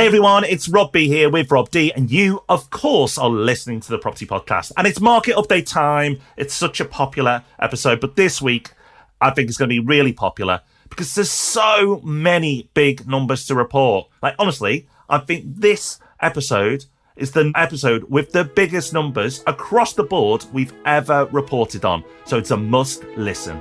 Hey everyone, it's Rob B here with Rob D, and you, of course, are listening to the Property Podcast. And it's market update time. It's such a popular episode, but this week, I think it's going to be really popular because there's so many big numbers to report. Like, honestly, I think this episode is the episode with the biggest numbers across the board we've ever reported on. So it's a must listen.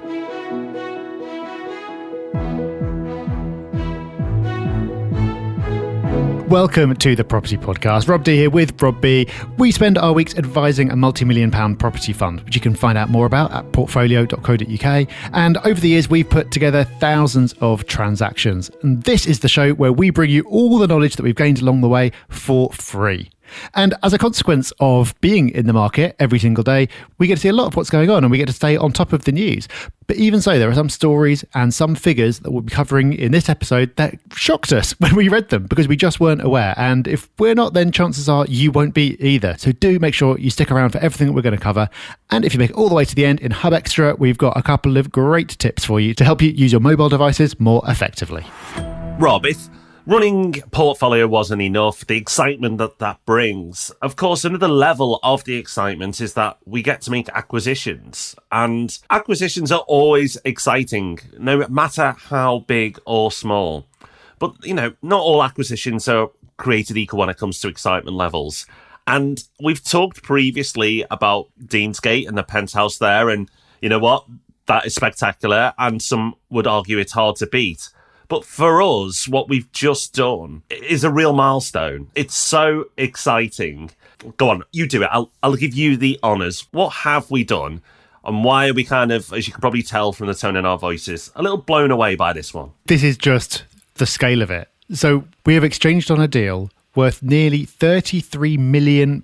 Welcome to the Property Podcast. Rob D here with Rob B. We spend our weeks advising a multi-million pound property fund, which you can find out more about at portfolio.co.uk. And over the years, we've put together thousands of transactions. And this is the show where we bring you all the knowledge that we've gained along the way for free. And as a consequence of being in the market every single day, we get to see a lot of what's going on and we get to stay on top of the news. But even so, there are some stories and some figures that we'll be covering in this episode that shocked us when we read them because we just weren't aware. And if we're not, then chances are you won't be either. So do make sure you stick around for everything that we're going to cover. And if you make it all the way to the end in Hub Extra, we've got a couple of great tips for you to help you use your mobile devices more effectively. Rob, if running portfolio wasn't enough, the excitement that brings. Of course, another level of the excitement is that we get to make acquisitions. And acquisitions are always exciting, no matter how big or small. But, you know, not all acquisitions are created equal when it comes to excitement levels. And we've talked previously about Deansgate and the penthouse there. And you know what? That is spectacular. And some would argue it's hard to beat. But for us, what we've just done is a real milestone. It's so exciting. Go on, you do it. I'll give you the honours. What have we done? And why are we kind of, as you can probably tell from the tone in our voices, a little blown away by this one? This is just the scale of it. So we have exchanged on a deal worth nearly £33 million.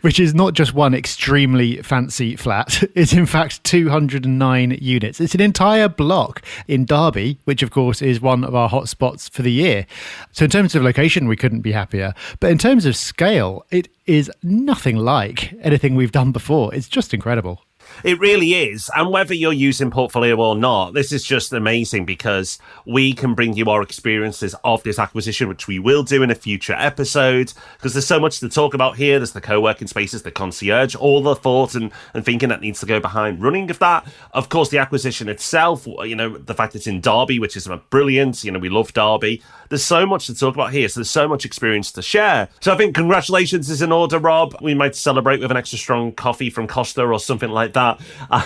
Which is not just one extremely fancy flat. It's in fact 209 units. It's an entire block in Derby, which of course is one of our hotspots for the year. So in terms of location, we couldn't be happier. But in terms of scale, it is nothing like anything we've done before. It's just incredible. It really is. And whether you're using Portfolio or not, this is just amazing because we can bring you our experiences of this acquisition, which we will do in a future episode, because there's so much to talk about here. There's the co-working spaces, the concierge, all the thought and thinking that needs to go behind running of that. Of course, the acquisition itself, you know, the fact it's in Derby, which is brilliant. You know, we love Derby. There's so much to talk about here. So there's so much experience to share. So I think congratulations is in order, Rob. We might celebrate with an extra strong coffee from Costa or something like that.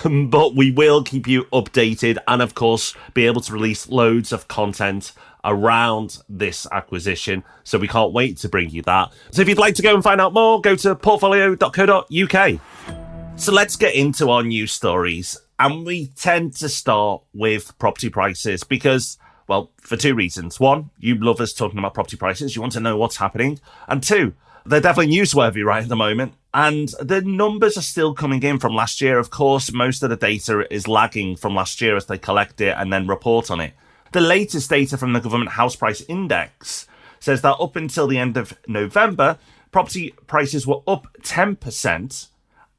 But we will keep you updated and, of course, be able to release loads of content around this acquisition. So we can't wait to bring you that. So if you'd like to go and find out more, go to portfolio.co.uk. So let's get into our news stories. And we tend to start with property prices because, well, for two reasons. One, you love us talking about property prices. You want to know what's happening. And two, they're definitely newsworthy right at the moment. And the numbers are still coming in from last year. Of course, most of the data is lagging from last year as they collect it and then report on it. The latest data from the Government House Price Index says that up until the end of November, property prices were up 10%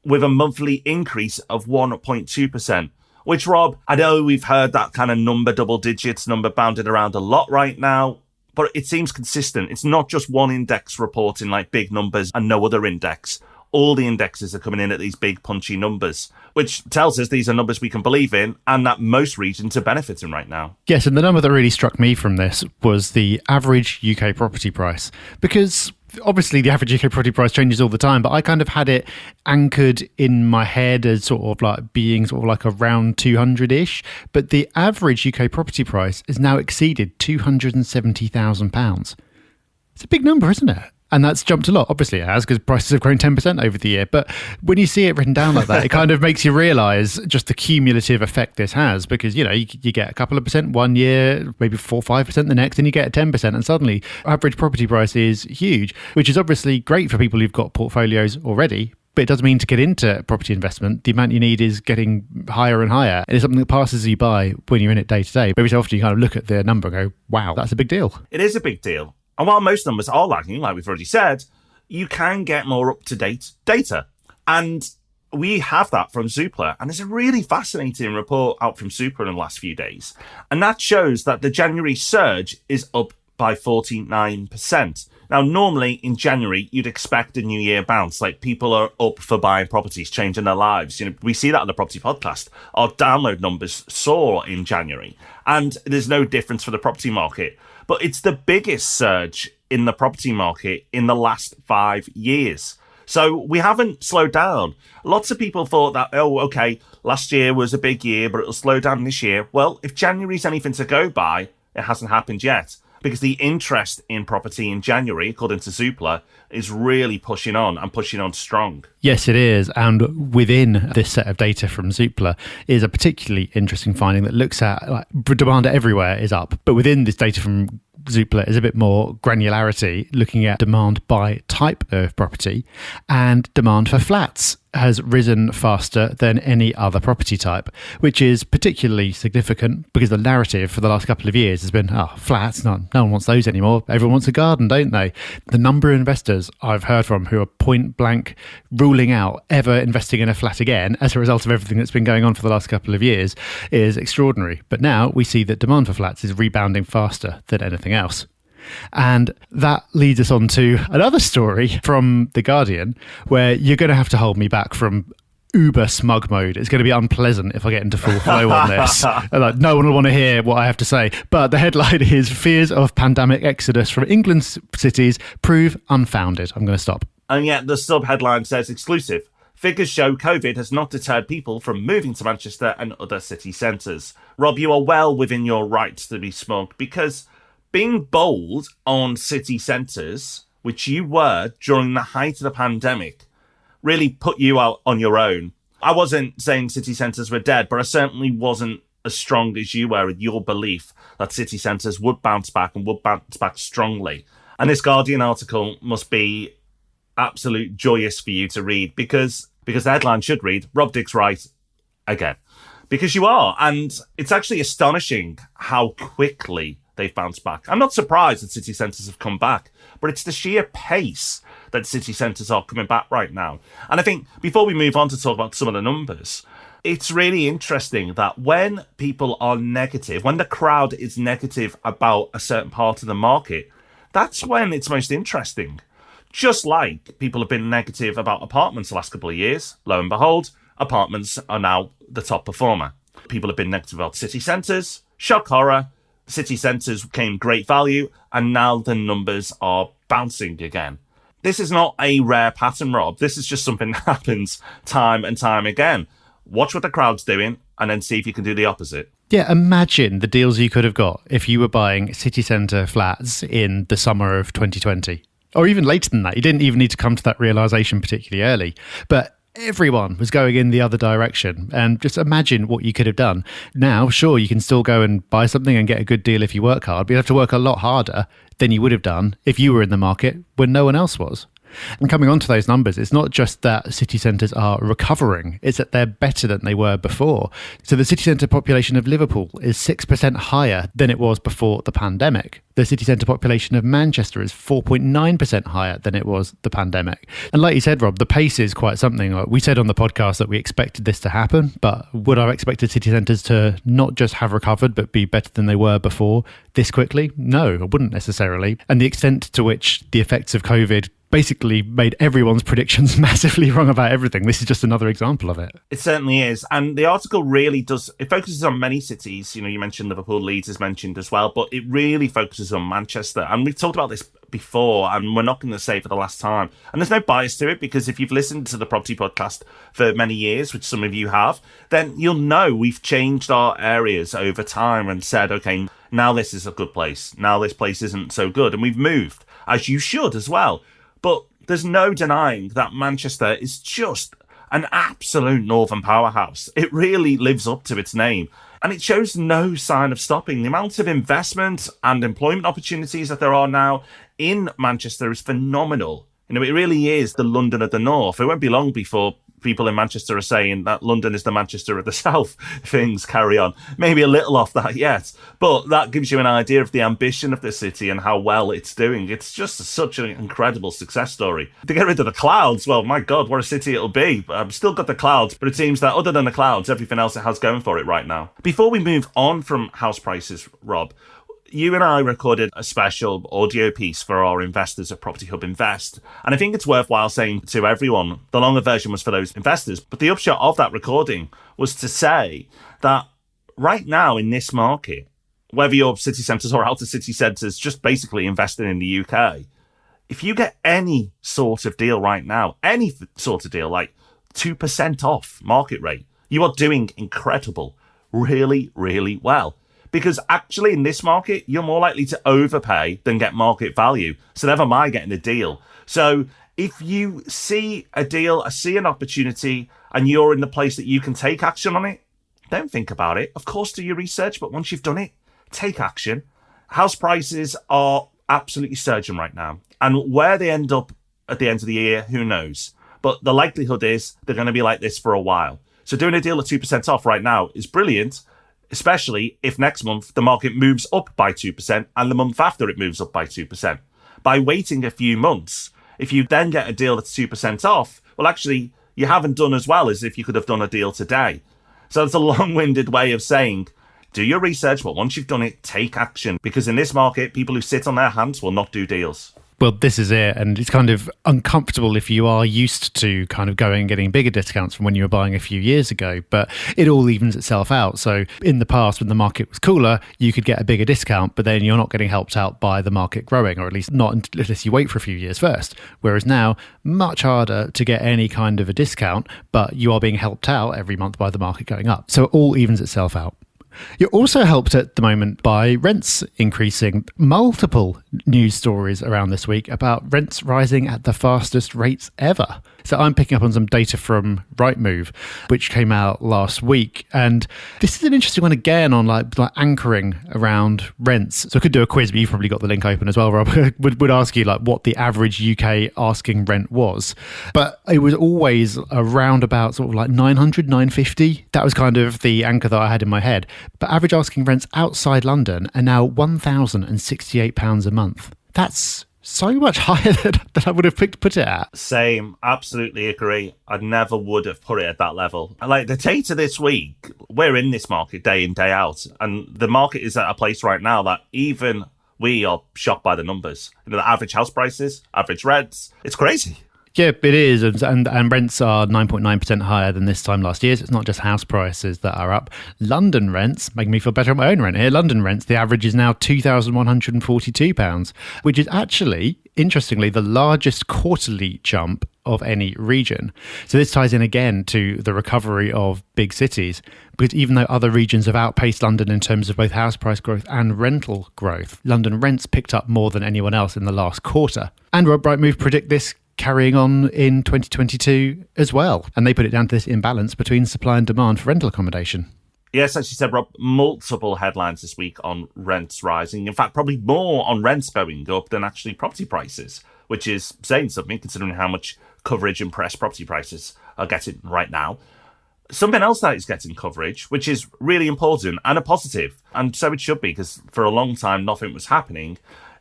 with a monthly increase of 1.2%. Which, Rob, I know we've heard that kind of number, double digits number bounded around a lot right now, but it seems consistent. It's not just one index reporting like big numbers and no other index. All the indexes are coming in at these big punchy numbers, which tells us these are numbers we can believe in and that most regions are benefiting right now. Yes, and the number that really struck me from this was the average UK property price, because obviously the average UK property price changes all the time, but I kind of had it anchored in my head as sort of like being sort of like around 200-ish. But the average UK property price has now exceeded £270,000. It's a big number, isn't it? And that's jumped a lot. Obviously it has, because prices have grown 10% over the year. But when you see it written down like that, it kind of makes you realise just the cumulative effect this has. Because, you know, you get a couple of percent one year, maybe 4 or 5% the next, and you get a 10%. And suddenly average property price is huge, which is obviously great for people who've got portfolios already. But it doesn't mean to get into property investment, the amount you need is getting higher and higher. And it's something that passes you by when you're in it day to day. Every so often you kind of look at the number and go, wow, that's a big deal. It is a big deal. And while most numbers are lagging, like we've already said, you can get more up-to-date data. And we have that from Zoopla. And there's a really fascinating report out from Zoopla in the last few days. And that shows that the January surge is up by 49%. Now, normally in January, you'd expect a new year bounce. Like, people are up for buying properties, changing their lives. We see that on the Property Podcast. Our download numbers soar in January, and there's no difference for the property market. But it's the biggest surge in the property market in the last 5 years. So we haven't slowed down. Lots of people thought that, oh, okay, last year was a big year, but it'll slow down this year. Well, if January's anything to go by, it hasn't happened yet. Because the interest in property in January, according to Zoopla, is really pushing on and pushing on strong. Yes, it is. And within this set of data from Zoopla is a particularly interesting finding that looks at demand everywhere is up. But within this data from Zoopla is a bit more granularity, looking at demand by type of property, and demand for flats has risen faster than any other property type, which is particularly significant because the narrative for the last couple of years has been, flats, no one wants those anymore. Everyone wants a garden, don't they? The number of investors I've heard from who are point blank ruling out ever investing in a flat again as a result of everything that's been going on for the last couple of years is extraordinary. But now we see that demand for flats is rebounding faster than anything else. And that leads us on to another story from The Guardian, where you're going to have to hold me back from uber smug mode. It's going to be unpleasant if I get into full flow on this. No one will want to hear what I have to say. But the headline is "Fears of Pandemic Exodus from England's Cities Prove Unfounded." I'm going to stop. And yet the sub-headline says exclusive. Figures show COVID has not deterred people from moving to Manchester and other city centres. Rob, you are well within your rights to be smug, because being bold on city centres, which you were during the height of the pandemic, really put you out on your own. I wasn't saying city centres were dead, but I certainly wasn't as strong as you were in your belief that city centres would bounce back and would bounce back strongly. And this Guardian article must be absolute joyous for you to read, because the headline should read, "Rob Dick's right again." Because you are. And it's actually astonishing how quickly they've bounced back. I'm not surprised that city centres have come back, but it's the sheer pace that city centres are coming back right now. And I think before we move on to talk about some of the numbers, it's really interesting that when people are negative, when the crowd is negative about a certain part of the market, that's when it's most interesting. Just like people have been negative about apartments the last couple of years, lo and behold, apartments are now the top performer. People have been negative about city centres, shock horror, city centres came great value, and now the numbers are bouncing again. This is not a rare pattern, Rob. This is just something that happens time and time again. Watch what the crowd's doing and then see if you can do the opposite. Yeah, imagine the deals you could have got if you were buying city centre flats in the summer of 2020. Or even later than that. You didn't even need to come to that realisation particularly early. But everyone was going in the other direction, and just imagine what you could have done. Now, sure, you can still go and buy something and get a good deal if you work hard, but you have to work a lot harder than you would have done if you were in the market when no one else was. And coming on to those numbers, it's not just that city centres are recovering, it's that they're better than they were before. So the city centre population of Liverpool is 6% higher than it was before the pandemic. The city centre population of Manchester is 4.9% higher than it was the pandemic. And like you said, Rob, the pace is quite something. We said on the podcast that we expected this to happen, but would I have expected city centres to not just have recovered, but be better than they were before this quickly? No, I wouldn't necessarily. And the extent to which the effects of COVID basically made everyone's predictions massively wrong about everything. This is just another example of it. It certainly is. And the article really does, it focuses on many cities. You mentioned Liverpool, Leeds is mentioned as well, but it really focuses on Manchester. And we've talked about this before, and we're not going to say for the last time. And there's no bias to it, because if you've listened to the Property Podcast for many years, which some of you have, then you'll know we've changed our areas over time and said, okay, now this is a good place. Now this place isn't so good. And we've moved, as you should as well. But there's no denying that Manchester is just an absolute northern powerhouse. It really lives up to its name. And it shows no sign of stopping. The amount of investment and employment opportunities that there are now in Manchester is phenomenal. It really is the London of the North. It won't be long before people in Manchester are saying that London is the Manchester of the South. Things carry on. Maybe a little off that yet, but that gives you an idea of the ambition of the city and how well it's doing. It's just such an incredible success story. To get rid of the clouds, well, my God, what a city it'll be. I've still got the clouds, but it seems that other than the clouds, everything else it has going for it right now. Before we move on from house prices, Rob, You and I recorded a special audio piece for our investors at Property Hub Invest. And I think it's worthwhile saying to everyone, the longer version was for those investors. But the upshot of that recording was to say that right now in this market, whether you're city centres or out of city centres, just basically investing in the UK, if you get any sort of deal right now, any sort of deal, like 2% off market rate, you are doing incredible, really, really well. Because actually in this market, you're more likely to overpay than get market value. So never mind getting a deal. So if you see a deal, see an opportunity, and you're in the place that you can take action on it, don't think about it. Of course, do your research, but once you've done it, take action. House prices are absolutely surging right now. And where they end up at the end of the year, who knows? But the likelihood is they're going to be like this for a while. So doing a deal at 2% off right now is brilliant, especially if next month the market moves up by 2% and the month after it moves up by 2%. By waiting a few months, if you then get a deal that's 2% off, well, actually, you haven't done as well as if you could have done a deal today. So it's a long-winded way of saying, do your research, but once you've done it, take action. Because in this market, people who sit on their hands will not do deals. Well, this is it. And it's kind of uncomfortable if you are used to kind of going and getting bigger discounts from when you were buying a few years ago, but it all evens itself out. So in the past, when the market was cooler, you could get a bigger discount, but then you're not getting helped out by the market growing, or at least not unless you wait for a few years first. Whereas now, much harder to get any kind of a discount, but you are being helped out every month by the market going up. So it all evens itself out. You're also helped at the moment by rents increasing. Multiple news stories around this week about rents rising at the fastest rates ever. So I'm picking up on some data from Rightmove, which came out last week. And this is an interesting one again on like anchoring around rents. So I could do a quiz, but you've probably got the link open as well, Rob. would ask you like what the average UK asking rent was. But it was always around about sort of like 900, 950. That was kind of the anchor that I had in my head. But average asking rents outside London are now £1,068 a month. That's so much higher than I would have put it at. Same, absolutely agree. I never would have put it at that level. Like the data this week, we're in this market day in, day out. And the market is at a place right now that even we are shocked by the numbers. You know, the average house prices, average rents, it's crazy. Yeah, it is. And rents are 9.9% higher than this time last year. So it's not just house prices that are up. London rents, making me feel better on my own rent here. London rents, the average is now £2,142, which is actually, interestingly, the largest quarterly jump of any region. So this ties in again to the recovery of big cities, because even though other regions have outpaced London in terms of both house price growth and rental growth, London rents picked up more than anyone else in the last quarter. And Rightmove predict this carrying on in 2022 as well. And they put it down to this imbalance between supply and demand for rental accommodation. Yes, as you said, Rob, multiple headlines this week on rents rising. In fact, probably more on rents going up than actually property prices, which is saying something considering how much coverage and press property prices are getting right now. Something else that is getting coverage, which is really important and a positive, and so it should be, because for a long time nothing was happening,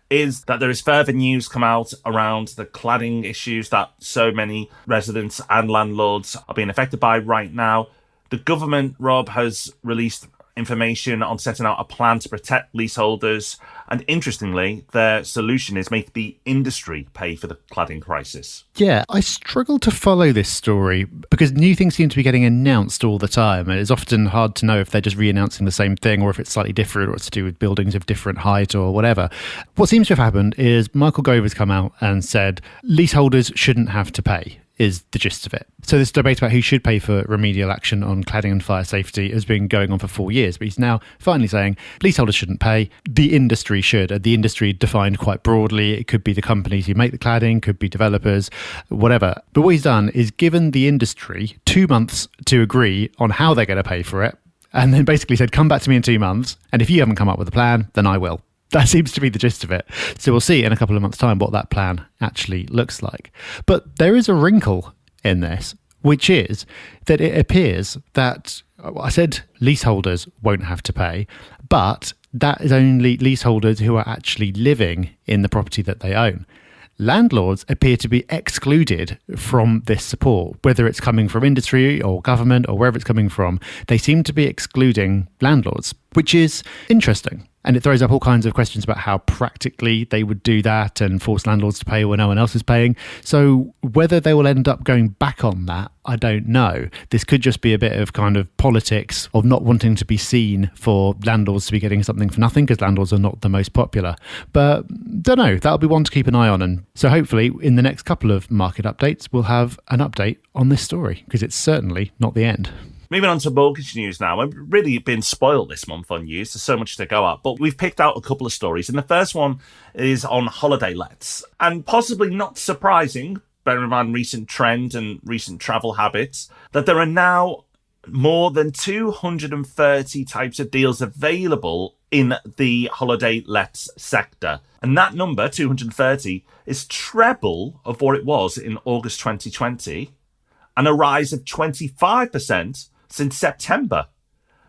is that there is further news come out around the cladding issues that so many residents and landlords are being affected by right now. The government, Rob, has released information on setting out a plan to protect leaseholders. And interestingly, their solution is make the industry pay for the cladding crisis. Yeah, I struggle to follow this story because new things seem to be getting announced all the time. And it's often hard to know if they're just re-announcing the same thing or if it's slightly different or it's to do with buildings of different height or whatever. What seems to have happened is Michael Gove has come out and said leaseholders shouldn't have to pay, is the gist of it. So this debate about who should pay for remedial action on cladding and fire safety has been going on for 4 years, but he's now finally saying leaseholders shouldn't pay, the industry should. The industry defined quite broadly. It could be the companies who make the cladding, could be developers, whatever. But what he's done is given the industry 2 months to agree on how they're going to pay for it, and then basically said, come back to me in 2 months, and if you haven't come up with a plan, then I will. That seems to be the gist of it. So we'll see in a couple of months' time what that plan actually looks like. But there is a wrinkle in this, which is that it appears that, I said leaseholders won't have to pay, but that is only leaseholders who are actually living in the property that they own. Landlords appear to be excluded from this support, whether it's coming from industry or government or wherever it's coming from. They seem to be excluding landlords which is interesting. And it throws up all kinds of questions about how practically they would do that and force landlords to pay when no one else is paying. So whether they will end up going back on that, I don't know. This could just be a bit of kind of politics of not wanting to be seen for landlords to be getting something for nothing, because landlords are not the most popular. But don't know, that'll be one to keep an eye on. And so hopefully in the next couple of market updates, we'll have an update on this story, because it's certainly not the end. Moving on to mortgage news now. I've really been spoiled this month on news. There's so much to go at, but we've picked out a couple of stories. And the first one is on holiday lets. And possibly not surprising, bearing in mind recent trend and recent travel habits, that there are now more than 230 types of deals available in the holiday lets sector. And that number, 230, is treble of what it was in August 2020, and a rise of 25% since September.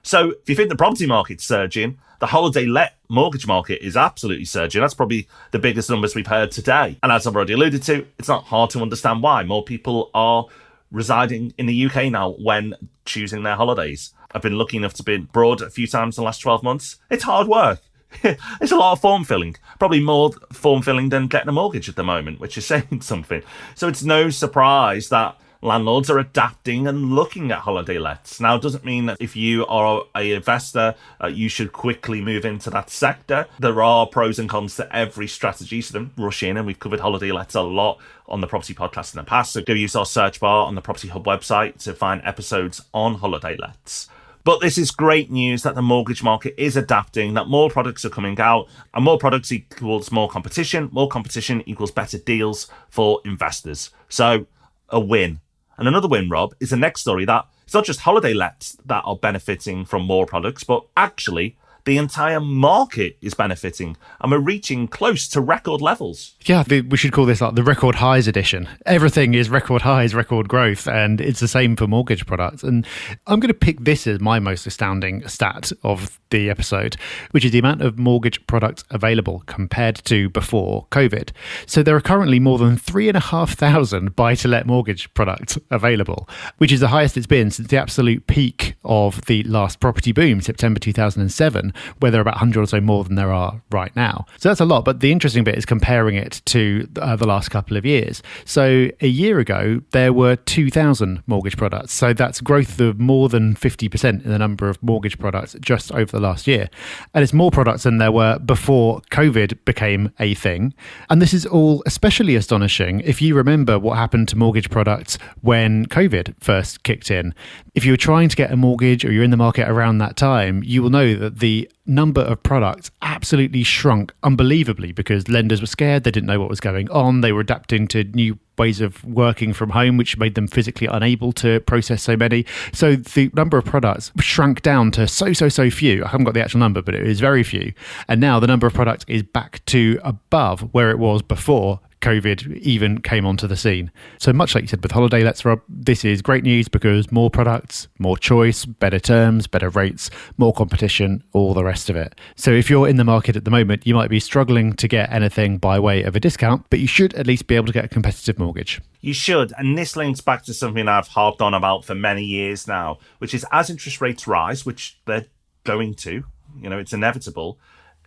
So if you think the property market's surging, the holiday let mortgage market is absolutely surging. That's probably the biggest numbers we've heard today. And as I've already alluded to, it's not hard to understand why. More people are residing in the UK now when choosing their holidays. I've been lucky enough to be abroad a few times in the last 12 months. It's hard work. It's a lot of form filling, probably more form filling than getting a mortgage at the moment, which is saying something. So it's no surprise that landlords are adapting and looking at holiday lets. Now, it doesn't mean that if you are an investor, you should quickly move into that sector. There are pros and cons to every strategy, so don't rush in. And we've covered holiday lets a lot on the Property Podcast in the past. So go use our search bar on the Property Hub website to find episodes on holiday lets. But this is great news that the mortgage market is adapting, that more products are coming out, and more products equals more competition equals better deals for investors. So a win. And another win, Rob, is the next story that it's not just holiday lets that are benefiting from more products, but actually the entire market is benefiting, and we're reaching close to record levels. Yeah, we should call this like the record highs edition. Everything is record highs, record growth, and it's the same for mortgage products. And I'm going to pick this as my most astounding stat of the episode, which is the amount of mortgage products available compared to before COVID. So there are currently more than 3,500 buy-to-let mortgage products available, which is the highest it's been since the absolute peak of the last property boom, September 2007, where there are about 100 or so more than there are right now. So that's a lot, but the interesting bit is comparing it to the last couple of years. So a year ago, there were 2,000 mortgage products. So that's growth of more than 50% in the number of mortgage products just over the last year. And it's more products than there were before COVID became a thing. And this is all especially astonishing if you remember what happened to mortgage products when COVID first kicked in. If you were trying to get a mortgage or you're in the market around that time, you will know that the number of products absolutely shrunk unbelievably because lenders were scared. They didn't know what was going on. They were adapting to new ways of working from home, which made them physically unable to process so many. So the number of products shrank down to so few. I haven't got the actual number, but it is very few. And now the number of products is back to above where it was before COVID even came onto the scene. So much like you said with holiday lets, Rob, this is great news because more products, more choice, better terms, better rates, more competition, all the rest of it. So if you're in the market at the moment, you might be struggling to get anything by way of a discount, but you should at least be able to get a competitive mortgage. You should, and this links back to something I've harped on about for many years now, which is as interest rates rise, which they're going to, it's inevitable,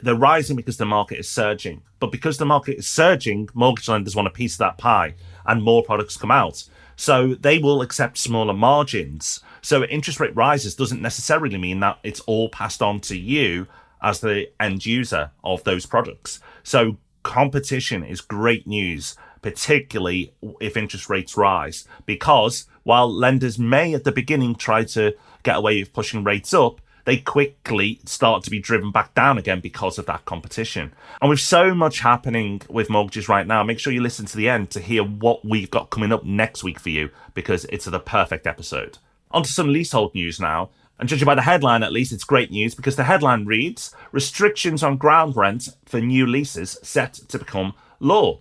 they're rising because the market is surging. But because the market is surging, mortgage lenders want a piece of that pie and more products come out. So they will accept smaller margins. So interest rate rises doesn't necessarily mean that it's all passed on to you as the end user of those products. So competition is great news, particularly if interest rates rise, because while lenders may at the beginning try to get away with pushing rates up, they quickly start to be driven back down again because of that competition. And with so much happening with mortgages right now, make sure you listen to the end to hear what we've got coming up next week for you, because it's the perfect episode. On to some leasehold news now. And judging by the headline, at least, it's great news because the headline reads, "Restrictions on ground rent for new leases set to become law."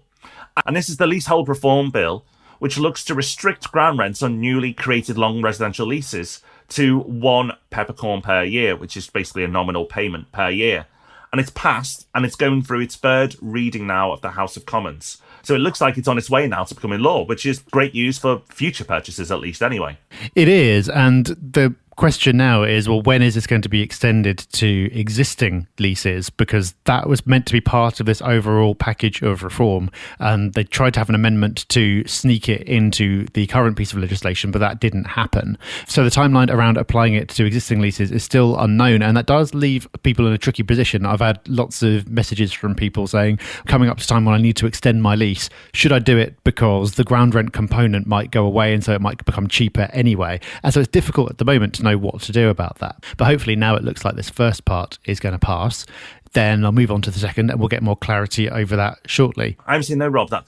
And this is the Leasehold Reform Bill, which looks to restrict ground rents on newly created long residential leases to one peppercorn per year, which is basically a nominal payment per year. And it's passed, and it's going through its third reading now of the House of Commons. So it looks like it's on its way now to becoming law, which is great news for future purchases, at least anyway. It is, and the question now is, well, when is this going to be extended to existing leases? Because that was meant to be part of this overall package of reform. And they tried to have an amendment to sneak it into the current piece of legislation, but that didn't happen. So the timeline around applying it to existing leases is still unknown. And that does leave people in a tricky position. I've had lots of messages from people saying, coming up to time when I need to extend my lease, should I do it because the ground rent component might go away and so it might become cheaper anyway? And so it's difficult at the moment to know what to do about that. But hopefully now it looks like this first part is going to pass. Then I'll move on to the second and we'll get more clarity over that shortly. I obviously know, Rob, that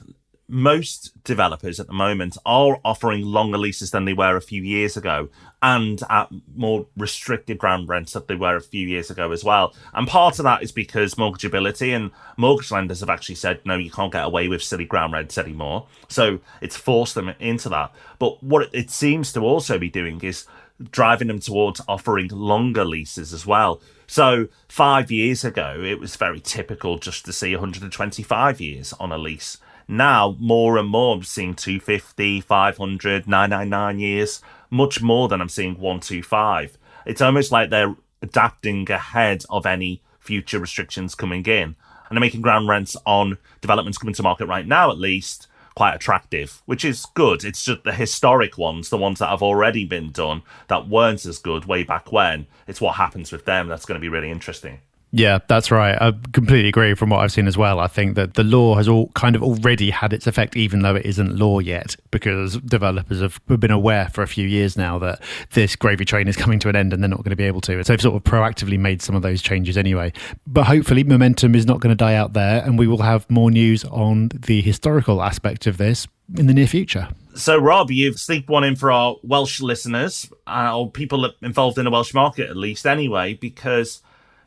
most developers at the moment are offering longer leases than they were a few years ago, and at more restricted ground rents than they were a few years ago as well. And part of that is because mortgageability, and mortgage lenders have actually said, no, you can't get away with silly ground rents anymore. So it's forced them into that. But what it seems to also be doing is driving them towards offering longer leases as well. So 5 years ago, it was very typical just to see 125 years on a lease. Now, more and more, I'm seeing 250, 500, 999 years, much more than I'm seeing 125. It's almost like they're adapting ahead of any future restrictions coming in. And they're making ground rents on developments coming to market right now, at least, quite attractive, which is good. It's just the historic ones, the ones that have already been done, that weren't as good way back when. It's what happens with them that's going to be really interesting. Yeah, that's right. I completely agree from what I've seen as well. I think that the law has all kind of already had its effect, even though it isn't law yet, because developers have been aware for a few years now that this gravy train is coming to an end and they're not going to be able to. So they've sort of proactively made some of those changes anyway. But hopefully momentum is not going to die out there and we will have more news on the historical aspect of this in the near future. So, Rob, you've sneaked one in for our Welsh listeners, or people involved in the Welsh market at least anyway, because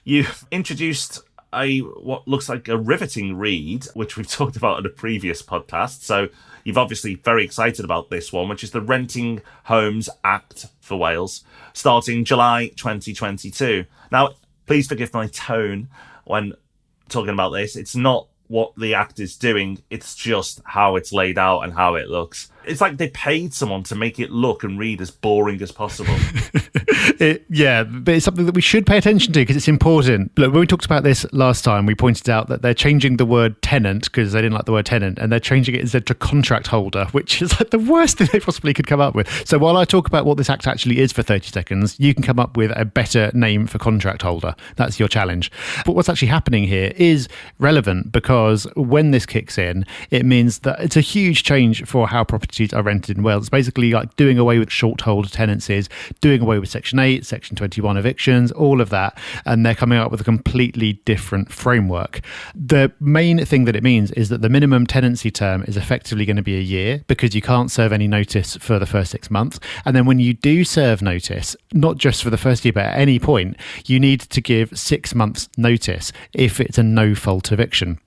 you've introduced what looks like a riveting read, which we've talked about in a previous podcast. So you've obviously very excited about this one, which is the Renting Homes Act for Wales, starting July 2022. Now, please forgive my tone when talking about this. It's not what the act is doing, it's just how it's laid out and how it looks. It's like they paid someone to make it look and read as boring as possible. Yeah, but it's something that we should pay attention to because it's important. Look, when we talked about this last time, we pointed out that they're changing the word tenant because they didn't like the word tenant, and they're changing it instead to contract holder, which is like the worst thing they possibly could come up with. So while I talk about what this act actually is for 30 seconds, you can come up with a better name for contract holder. That's your challenge. But what's actually happening here is relevant because when this kicks in, it means that it's a huge change for how properties are rented in Wales. It's basically like doing away with short hold tenancies, doing away with Section 8, Section 21 evictions, all of that, and they're coming up with a completely different framework. The main thing that it means is that the minimum tenancy term is effectively going to be a year because you can't serve any notice for the first 6 months. And then when you do serve notice, not just for the first year, but at any point, you need to give 6 months notice if it's a no-fault eviction.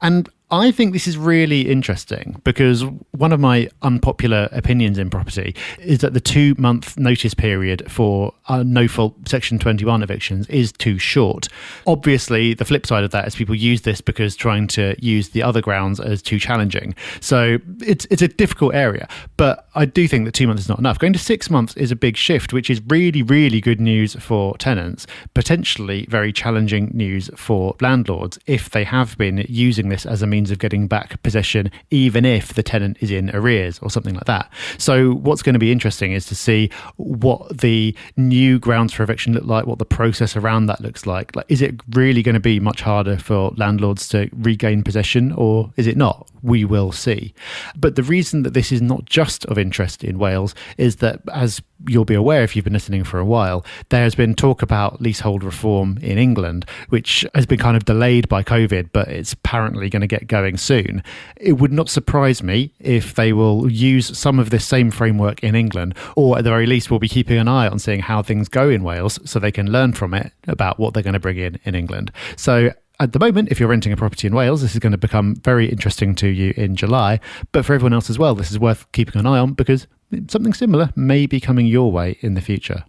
And I think this is really interesting because one of my unpopular opinions in property is that the 2-month notice period for no-fault Section 21 evictions is too short. Obviously, the flip side of that is people use this because trying to use the other grounds as too challenging. So it's a difficult area, but I do think that 2 months is not enough. Going to 6 months is a big shift, which is really, really good news for tenants, potentially very challenging news for landlords if they have been using this as a means of getting back possession, even if the tenant is in arrears or something like that. So what's going to be interesting is to see what the new grounds for eviction look like, what the process around that looks like. Like, is it really going to be much harder for landlords to regain possession or is it not? We will see. But the reason that this is not just of interest in Wales is that, as you'll be aware if you've been listening for a while, there has been talk about leasehold reform in England, which has been kind of delayed by COVID, but it's apparently going to get going soon. It would not surprise me if they will use some of this same framework in England, or at the very least we'll be keeping an eye on seeing how things go in Wales so they can learn from it about what they're going to bring in England. So at the moment, if you're renting a property in Wales, this is going to become very interesting to you in July. But for everyone else as well, this is worth keeping an eye on because something similar may be coming your way in the future.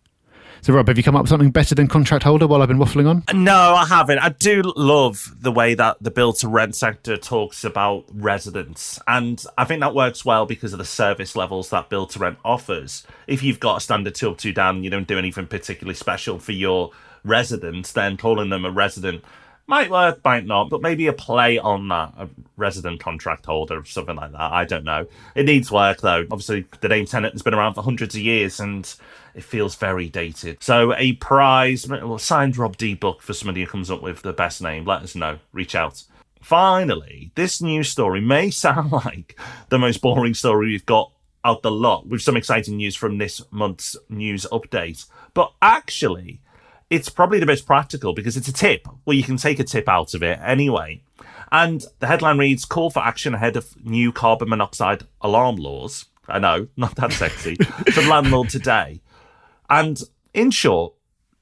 So, Rob, have you come up with something better than contract holder while I've been waffling on? No, I haven't. I do love the way that the build-to-rent sector talks about residents. And I think that works well because of the service levels that build-to-rent offers. If you've got a standard 2 up, 2 down, and you don't do anything particularly special for your residents, then calling them a resident might work, might not, but maybe a play on that, a resident contract holder or something like that. I don't know. It needs work, though. Obviously, the name tenant has been around for hundreds of years, and it feels very dated. So a prize, well, signed Rob D book for somebody who comes up with the best name. Let us know. Reach out. Finally, this news story may sound like the most boring story we've got out the lot, with some exciting news from this month's news update. But actually, it's probably the most practical because it's a tip. Well, you can take a tip out of it anyway. And the headline reads, call for action ahead of new carbon monoxide alarm laws. I know, not that sexy. For landlord today. And in short,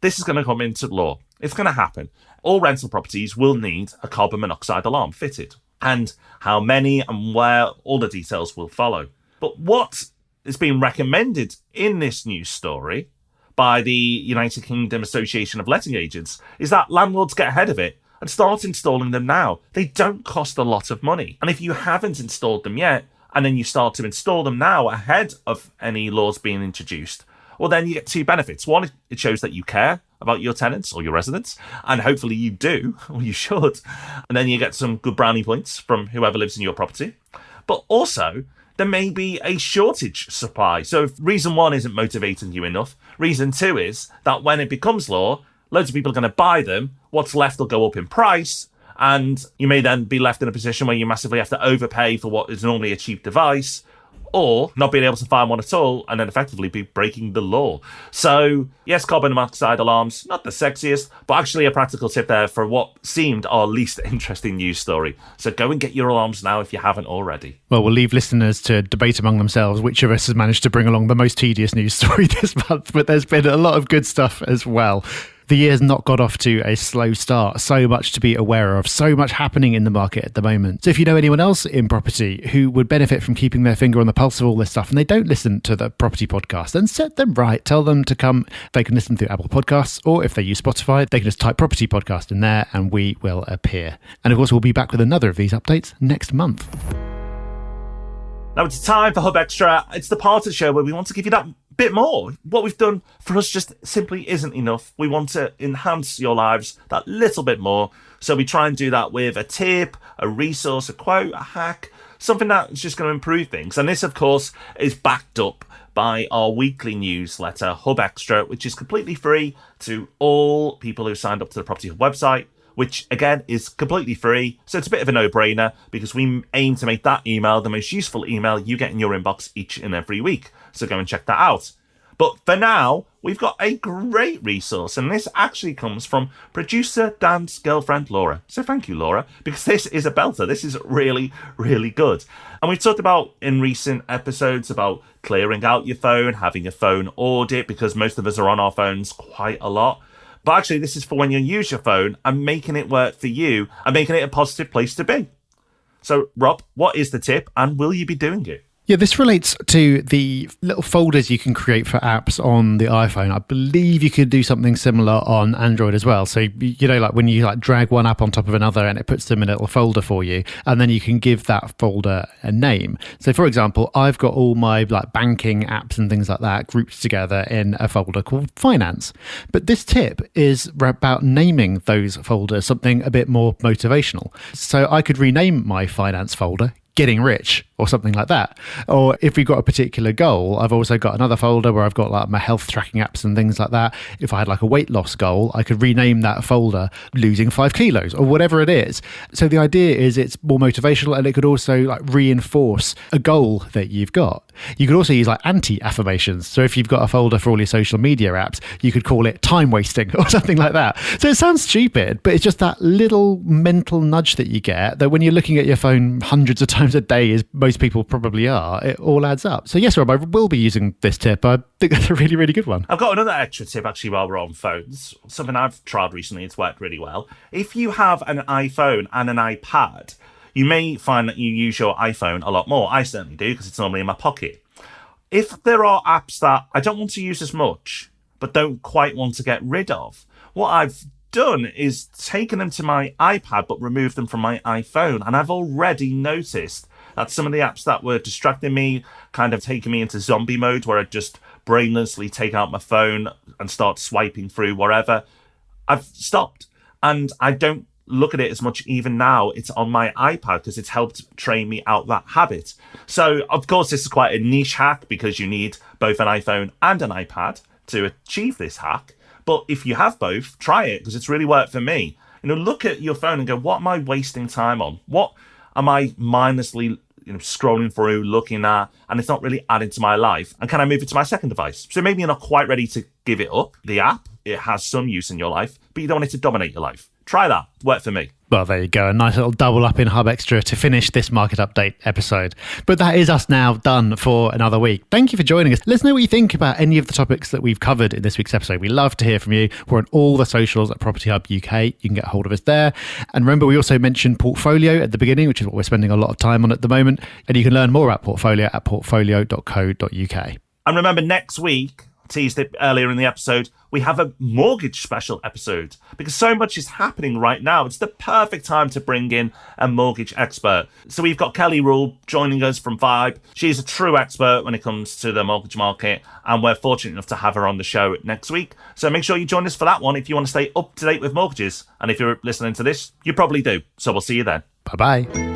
this is going to come into law. It's going to happen. All rental properties will need a carbon monoxide alarm fitted. And how many and where, all the details will follow. But what is being recommended in this news story by the United Kingdom Association of Letting Agents is that landlords get ahead of it and start installing them now. They don't cost a lot of money. And if you haven't installed them yet, and then you start to install them now ahead of any laws being introduced, well, then you get 2 benefits. One, it shows that you care about your tenants or your residents, and hopefully you do, or you should. And then you get some good brownie points from whoever lives in your property. But also, there may be a shortage supply. So if reason 1 isn't motivating you enough, reason 2 is that when it becomes law, loads of people are going to buy them, what's left will go up in price, and you may then be left in a position where you massively have to overpay for what is normally a cheap device, or not being able to find one at all, and then effectively be breaking the law. So, yes, carbon monoxide alarms, not the sexiest, but actually a practical tip there for what seemed our least interesting news story. So go and get your alarms now if you haven't already. Well, we'll leave listeners to debate among themselves which of us has managed to bring along the most tedious news story this month, but there's been a lot of good stuff as well. The year's not got off to a slow start. So much to be aware of, so much happening in the market at the moment. So if you know anyone else in property who would benefit from keeping their finger on the pulse of all this stuff and they don't listen to the property podcast, then set them right. Tell them to come. They can listen through Apple Podcasts, or if they use Spotify, they can just type property podcast in there and we will appear. And of course, we'll be back with another of these updates next month. Now it's time for Hub Extra. It's the part of the show where we want to give you that bit more. What we've done for us just simply isn't enough. We want to enhance your lives that little bit more. So we try and do that with a tip, a resource, a quote, a hack, something that's just going to improve things. And this, of course, is backed up by our weekly newsletter, Hub Extra, which is completely free to all people who signed up to the Property Hub website, which again is completely free. So it's a bit of a no-brainer because we aim to make that email the most useful email you get in your inbox each and every week. So go and check that out. But for now, we've got a great resource, and this actually comes from producer Dan's girlfriend, Laura. So thank you, Laura, because this is a belter. This is really, really good. And we've talked about in recent episodes about clearing out your phone, having a phone audit, because most of us are on our phones quite a lot. But actually, this is for when you use your phone and making it work for you and making it a positive place to be. So, Rob, what is the tip, and will you be doing it? Yeah, this relates to the little folders you can create for apps on the iPhone. I believe you could do something similar on Android as well. So, you know, like when you like drag one app on top of another and it puts them in a little folder for you, and then you can give that folder a name. So, for example, I've got all my like banking apps and things like that grouped together in a folder called Finance. But this tip is about naming those folders something a bit more motivational. So I could rename my Finance folder Getting Rich or something like that. Or if we've got a particular goal, I've also got another folder where I've got like my health tracking apps and things like that. If I had like a weight loss goal, I could rename that folder Losing 5 kilos or whatever it is. So the idea is it's more motivational, and it could also like reinforce a goal that you've got. You could also use like anti-affirmations. So if you've got a folder for all your social media apps, you could call it time wasting or something like that. So it sounds stupid, but it's just that little mental nudge that you get that when you're looking at your phone hundreds of times a day, as most people probably are, it all adds up. So yes, Rob, I will be using this tip. I think that's a really, really good one. I've got another extra tip actually while we're on phones. Something I've tried recently. It's worked really well. If you have an iPhone and an iPad, you may find that you use your iPhone a lot more. I certainly do because it's normally in my pocket. If there are apps that I don't want to use as much, but don't quite want to get rid of. What I've done is taken them to my iPad, but removed them from my iPhone. And I've already noticed that some of the apps that were distracting me, kind of taking me into zombie mode, where I just brainlessly take out my phone and start swiping through wherever, I've stopped. And I don't look at it as much even now. It's on my iPad because it's helped train me out that habit. So, of course, this is quite a niche hack because you need both an iPhone and an iPad to achieve this hack. But if you have both, try it because it's really worked for me. Look at your phone and go, what am I wasting time on? What am I mindlessly scrolling through, looking at, and it's not really adding to my life? And can I move it to my second device? So maybe you're not quite ready to give it up, the app. It has some use in your life, but you don't want it to dominate your life. Try that. Worked for me. Well, there you go. A nice little double up in Hub Extra to finish this market update episode. But that is us now done for another week. Thank you for joining us. Let us know what you think about any of the topics that we've covered in this week's episode. We love to hear from you. We're on all the socials at Property Hub UK. You can get a hold of us there. And remember, we also mentioned Portfolio at the beginning, which is what we're spending a lot of time on at the moment. And you can learn more about Portfolio at portfolio.co.uk. And remember, next week, teased it earlier in the episode, we have a mortgage special episode because so much is happening right now. It's the perfect time to bring in a mortgage expert. So we've got Kelly Rule joining us from Vibe. She's a true expert when it comes to the mortgage market, and we're fortunate enough to have her on the show next week. So make sure you join us for that one if you want to stay up to date with mortgages. And if you're listening to this, you probably do. So we'll see you then. Bye-bye.